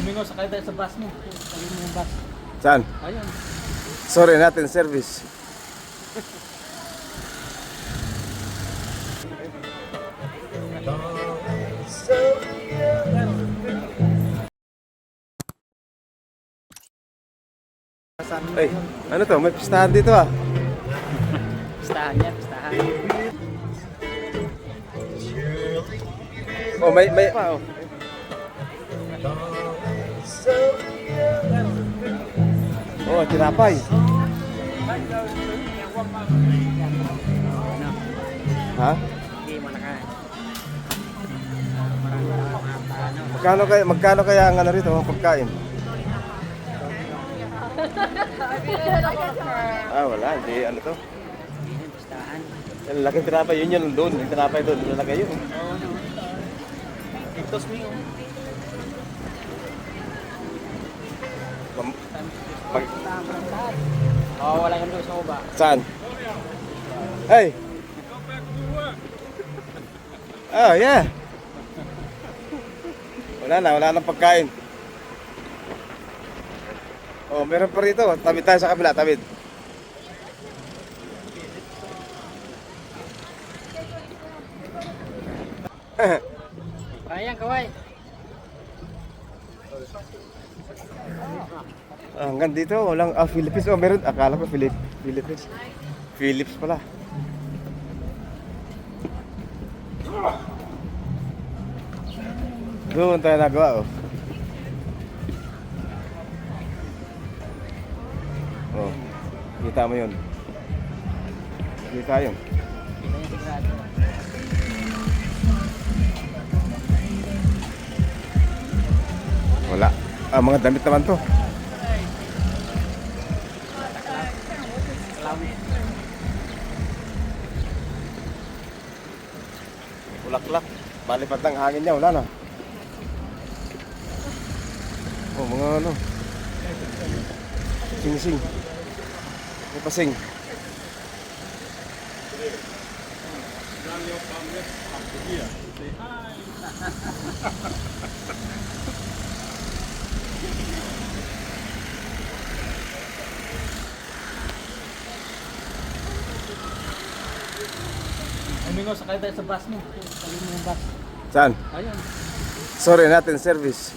Domingo, sakay tayo sa bus mo. Sakay mo yung bus. Saan? Ayun. Sorry natin, service. Ay, ano to? May pistahan dito ah. Pistahan yan, pistahan. Oh, may pa oh. Oh, tinapay. Ha? Hindi mo na kaya. Magkano kaya ang ano rito, pagkain? Wala, hindi ano to. Pistahan. Ang laking tinapay, yun yun doon. Yung tinapay doon, lalagay yun. Oo, no. Tos mo yung. Oo, wala kami doon sa uba. Saan? Hey! Oh, yeah! Wala nang pagkain. Oh, meron pa rito. Tabid tayo sa kabila, tabid. Ayan, kaway. Hanggang dito, walang Philippines. Oh, meron. Akala ko Philippines. Philips pala. Doon tayo nagawa, oh. Oh, kita mo yun. Kita yun. Kita niya sigurado. Wala. Mga damit naman to. Ulak-lak. Malipad ng hangin niya, wala na. Oh, mga ano. Sing-sing. May pasing. Domingo, sakay tayo sa bus mo. Sakay mo yung bus. Saan? Ayun. Sorry natin, service.